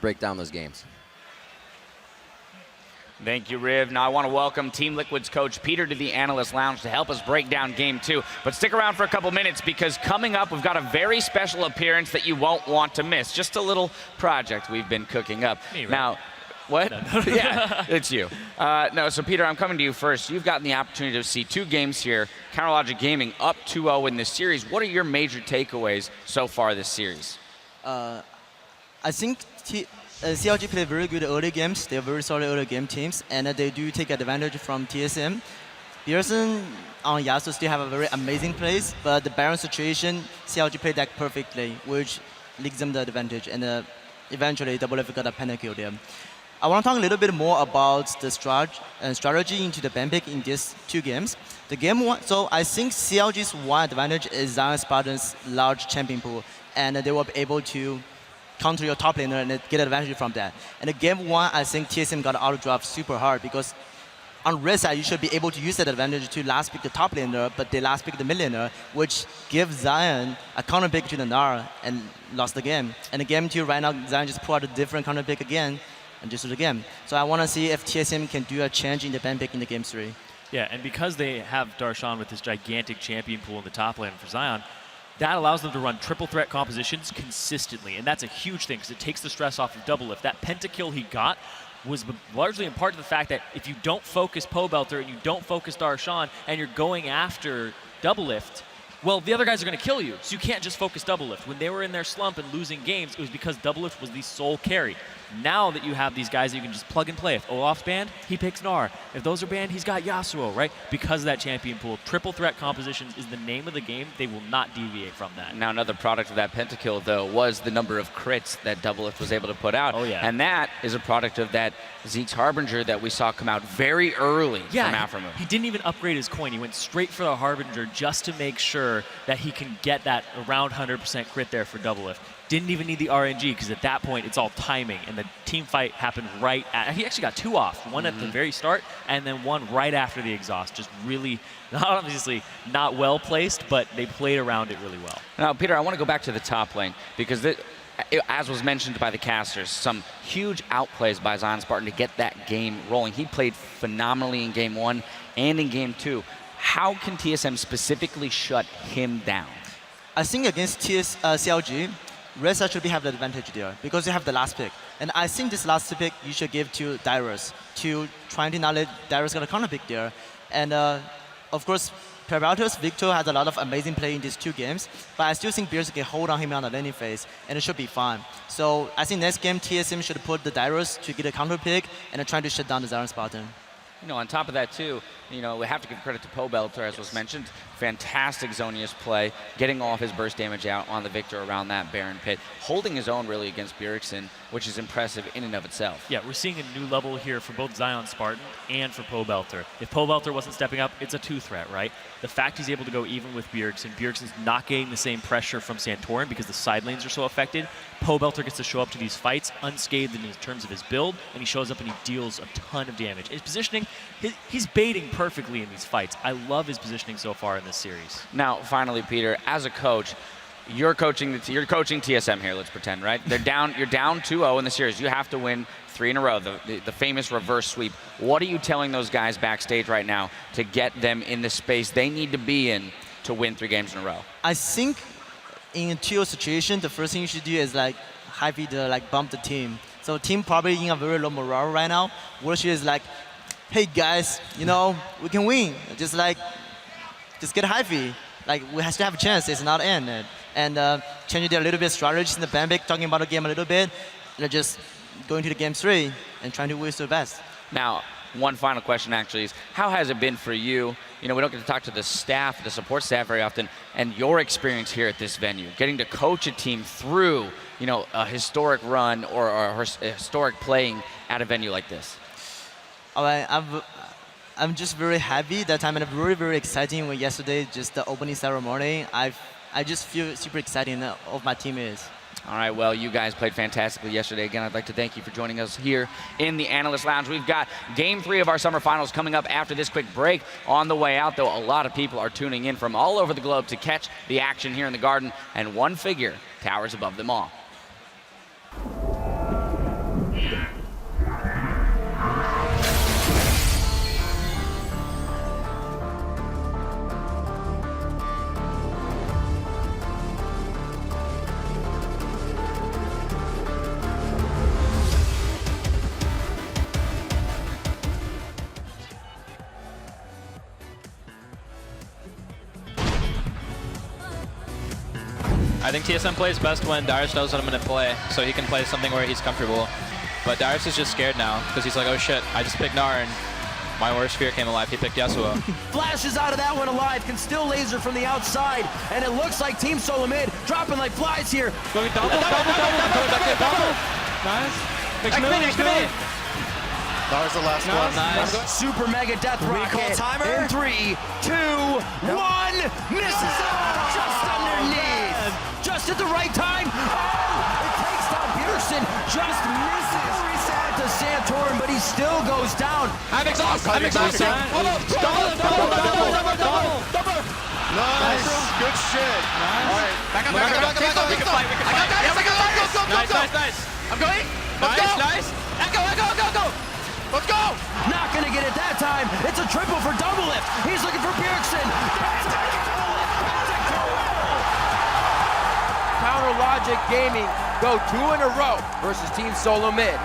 break down those games. Thank you, Riv. Now I want to welcome Team Liquid's coach Peter to the Analyst Lounge to help us break down Game 2. But stick around for a couple minutes because coming up we've got a very special appearance that you won't want to miss. Just a little project we've been cooking up. Me, right? Now, what? No. Yeah, it's you. No, so Peter, I'm coming to you first. You've gotten the opportunity to see 2 games here. Counterlogic Gaming up 2-0 in this series. What are your major takeaways so far this series? I think CLG play very good early games. They're very solid early game teams, and they do take advantage from TSM. Bjergsen on Yasuo still have a very amazing plays, but the Baron situation, CLG played that perfectly, which leads them the advantage, and eventually Doublelift got a pentakill there. I want to talk a little bit more about the strategy into the ban pick in these 2 games. The game 1, so I think CLG's one advantage is ZionSpartan's large champion pool, and they were able to counter your top laner and get advantage from that. And the game 1, I think TSM got auto draft super hard because on red side, you should be able to use that advantage to last pick the top laner, but they last pick the mid laner, which gives Zion a counter pick to the Gnar and lost the game. And the game 2, right now, Zion just pulled out a different counter pick again and just lose the game. So I want to see if TSM can do a change in the ban pick in the game 3. Yeah, and because they have Darshan with this gigantic champion pool in the top lane for Zion, that allows them to run triple threat compositions consistently, and that's a huge thing because it takes the stress off of Doublelift. That pentakill he got was largely in part to the fact that if you don't focus Pobelter and you don't focus Darshan and you're going after Doublelift, well, the other guys are going to kill you, so you can't just focus Doublelift. When they were in their slump and losing games, it was because Doublelift was the sole carry. Now that you have these guys that you can just plug and play. If Olaf's banned, he picks Gnar. If those are banned, he's got Yasuo, right? Because of that champion pool. Triple threat compositions is the name of the game. They will not deviate from that. Now another product of that pentakill, though, was the number of crits that Doublelift was able to put out. Oh, yeah. And that is a product of that Zeke's Harbinger that we saw come out very early from Aphromoo. He didn't even upgrade his coin. He went straight for the Harbinger just to make sure that he can get that around 100% crit there for Doublelift. Didn't even need the RNG because at that point it's all timing, and the team fight happened right at. He actually got 2 off, one at the very start and then one right after the exhaust. Just really, obviously not well placed, but they played around it really well. Now, Peter, I want to go back to the top lane because as was mentioned by the casters, some huge outplays by ZionSpartan to get that game rolling. He played phenomenally in Game 1 and in Game 2. How can TSM specifically shut him down? I think against CLG, Red side should have the advantage there because you have the last pick. And I think this last pick you should give to Dyrus to try to not let Dyrus get a counter pick there. And of course, Pobelter's Viktor has a lot of amazing play in these 2 games, but I still think Bjergsen can hold on him on the laning phase, and it should be fine. So I think next game TSM should put the Dyrus to get a counter pick and try to shut down the ZionSpartan. You know, on top of that too, you know, we have to give credit to Pobelter, as was mentioned. Fantastic Zonius play, getting all of his burst damage out on the Viktor around that Baron pit, holding his own really against Bjergsen, which is impressive in and of itself. Yeah, we're seeing a new level here for both ZionSpartan and for Pobelter. If Pobelter wasn't stepping up, it's a 2-threat, right? The fact he's able to go even with Bjergsen, Bjergsen's not getting the same pressure from Santorin because the side lanes are so affected. Pobelter gets to show up to these fights unscathed in terms of his build, and he shows up and he deals a ton of damage. His positioning, he's baiting perfectly in these fights. I love his positioning so far in this series. Now, finally, Peter, as a coach, you're coaching TSM here, let's pretend, right? You're down 2-0 in the series. You have to win 3 in a row, the famous reverse sweep. What are you telling those guys backstage right now to get them in the space they need to be in to win 3 games in a row? I think in a 2-0 situation, the first thing you should do is heavy to bump the team. So team probably in a very low morale right now. What she is hey guys, you know, we can win. Just get heavy. We have to have a chance. It's not end. And changing a little bit strategies in the ban pick, talking about the game a little bit. They're just going to the game 3 and trying to wish their best. Now, one final question actually is, how has it been for you? You know, we don't get to talk to the staff, the support staff very often, and your experience here at this venue, getting to coach a team through, you know, a historic run or a historic playing at a venue like this. All right, I'm just very happy that time, and very, very exciting when yesterday, just the opening ceremony. I just feel super excited of my team is. All right, well, you guys played fantastically yesterday. Again, I'd like to thank you for joining us here in the Analyst Lounge. We've got Game 3 of our Summer Finals coming up after this quick break. On the way out, though, a lot of people are tuning in from all over the globe to catch the action here in the Garden, and one figure towers above them all. think TSM plays best when Dyrus knows what I'm going to play, so he can play something where he's comfortable. But Dyrus is just scared now, because he's like, oh shit, I just picked Gnar, and my worst fear came alive. He picked Yasuo. Flashes out of that one alive, can still laser from the outside, and it looks like Team Solomid dropping like flies here. Double. Nice. Xmithie. That was the last one. Nice. Super mega death rocket timer. in 3, 2, 1. Misses just underneath. Just at the right time. Oh, it takes down Bjergsen. Just misses. Reset to Santorin, but he still goes down. I'm exhausted. Double. Nice. Good shit. Nice. All right. Back up. We can fight. Nice. I'm going. Nice. Go. Let's go. Not gonna get it that time. It's a triple for Doublelift. He's looking for Bjergsen. Counter Logic Gaming go 2 in a row versus Team Solomid.